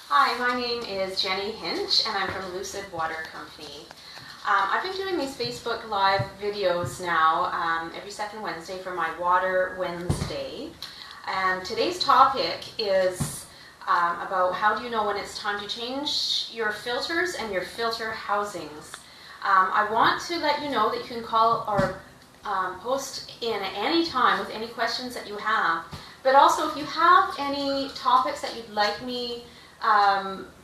Hi, my name is Jenny Hinch and I'm from Lucid Water Company. I've been doing these Facebook Live videos now every second Wednesday for my Water Wednesday. And today's topic is about how do you know when it's time to change your filters and your filter housings. I want to let you know that you can call or post in at any time with any questions that you have. But also if you have any topics that you'd like me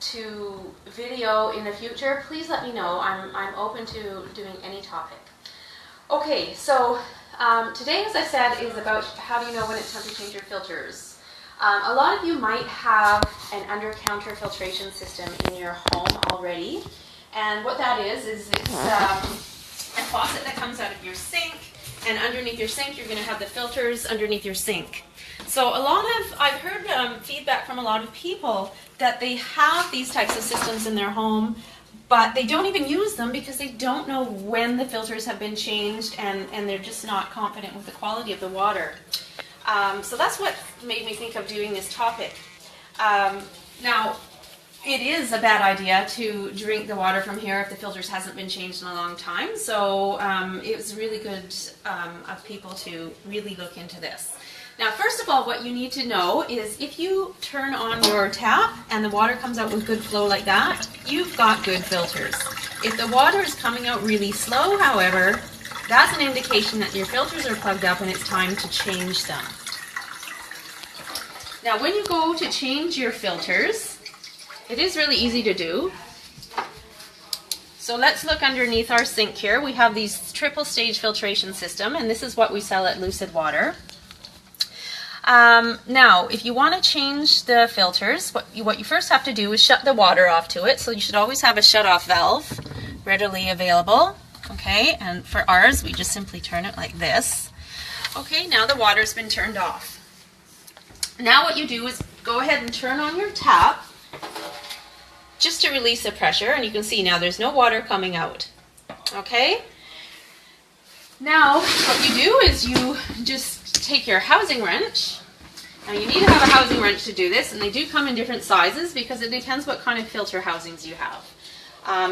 to video in the future, please let me know. I'm open to doing any topic. Okay, so today, as I said, is about how do you know when it's time to change your filters. A lot of you might have an under-counter filtration system in your home already, and what that is it's a faucet that comes out of your sink, and underneath your sink you're going to have the filters underneath your sink. So I've heard feedback from a lot of people that they have these types of systems in their home, but they don't even use them because they don't know when the filters have been changed, and they're just not confident with the quality of the water. So that's what made me think of doing this topic. Now, it is a bad idea to drink the water from here if the filters hasn't been changed in a long time, so it was really good of people to really look into this. Now, first of all, what you need to know is if you turn on your tap and the water comes out with good flow like that, you've got good filters. If the water is coming out really slow, however, that's an indication that your filters are plugged up and it's time to change them. Now, when you go to change your filters, it is really easy to do. So let's look underneath our sink here. We have these triple stage filtration system, and this is what we sell at Lucid Water. Now, if you want to change the filters, what you first have to do is shut the water off to it. So you should always have a shut-off valve readily available. Okay, and for ours, we just simply turn it like this. Okay, now the water's been turned off. Now what you do is go ahead and turn on your tap just to release the pressure, and you can see now there's no water coming out. Okay? Now, what you do is you just take your housing wrench. Now you need to have a housing wrench to do this, and they do come in different sizes because it depends what kind of filter housings you have.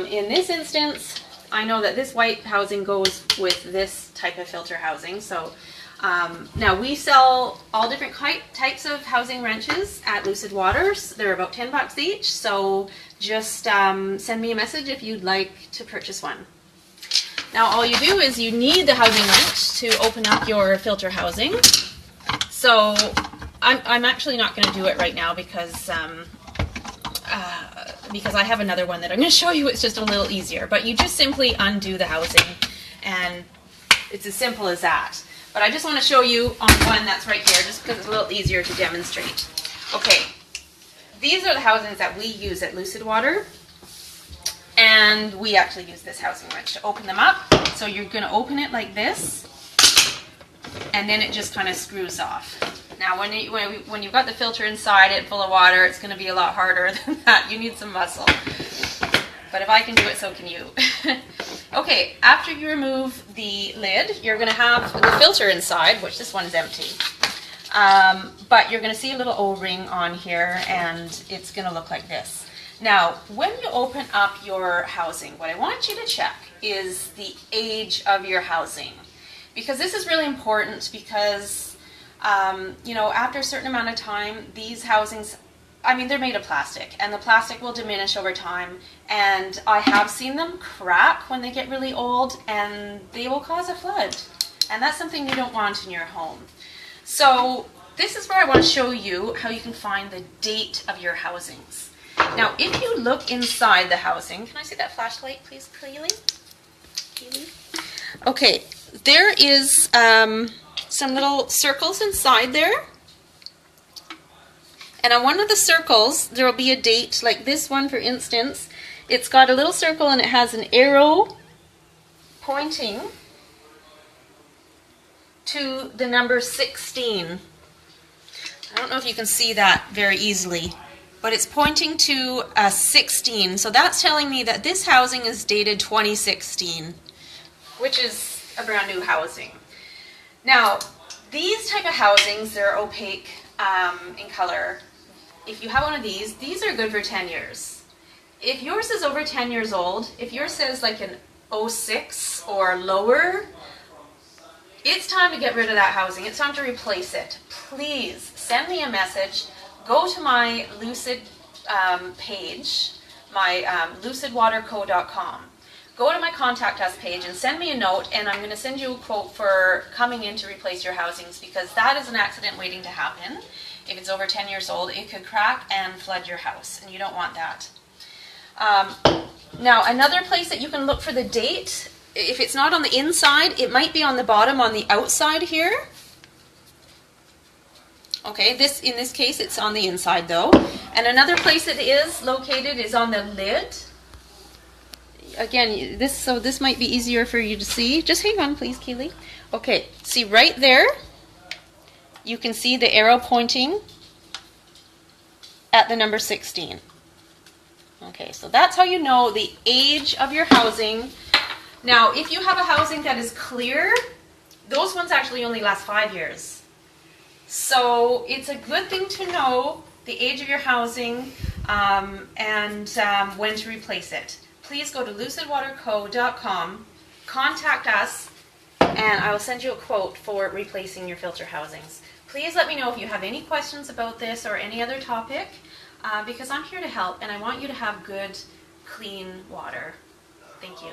In this instance, I know that this white housing goes with this type of filter housing. So now we sell all different types of housing wrenches at Lucid Waters. They're about $10 each, so just send me a message if you'd like to purchase one. Now all you do is you need the housing wrench to open up your filter housing. So I'm actually not going to do it right now because I have another one that I'm going to show you. It's just a little easier. But you just simply undo the housing, and it's as simple as that. But I just want to show you on one that's right here just because it's a little easier to demonstrate. Okay, these are the housings that we use at Lucid Water. And we actually use this housing wrench to open them up. So you're going to open it like this, and then it just kind of screws off. Now when you've got the filter inside it full of water, it's going to be a lot harder than that. You need some muscle. But if I can do it, so can you. Okay, after you remove the lid, you're going to have the filter inside, which this one's empty. But you're going to see a little O-ring on here, and it's going to look like this. Now, when you open up your housing, what I want you to check is the age of your housing. Because this is really important because, you know, after a certain amount of time, these housings, I mean, they're made of plastic, and the plastic will diminish over time. And I have seen them crack when they get really old, and they will cause a flood. And that's something you don't want in your home. So this is where I want to show you how you can find the date of your housings. Now, if you look inside the housing, can I see that flashlight, please, Keely? Okay, there is some little circles inside there. And on one of the circles, there will be a date, like this one, for instance. It's got a little circle and it has an arrow pointing to the number 16. I don't know if you can see that very easily, but it's pointing to a 16. So that's telling me that this housing is dated 2016, which is a brand new housing. Now, these type of housings, they're opaque in color. if you have one of these are good for 10 years. If yours is over 10 years old, if yours says like an 06 or lower, it's time to get rid of that housing. It's time to replace it. Please send me a message. Go to my Lucid page, my lucidwaterco.com. Go to my contact us page and send me a note, and I'm going to send you a quote for coming in to replace your housings, because that is an accident waiting to happen. If it's over 10 years old, it could crack and flood your house, and you don't want that. Now, another place that you can look for the date, if it's not on the inside, it might be on the bottom on the outside here. Okay, in this case, it's on the inside though. And another place it is located is on the lid. Again, this might be easier for you to see. Just hang on, please, Keely. Okay, see right there, you can see the arrow pointing at the number 16. Okay, so that's how you know the age of your housing. Now, if you have a housing that is clear, those ones actually only last 5 years. So it's a good thing to know the age of your housing and when to replace it. Please go to lucidwaterco.com, contact us, and I will send you a quote for replacing your filter housings. Please let me know if you have any questions about this or any other topic, because I'm here to help and I want you to have good, clean water. Thank you.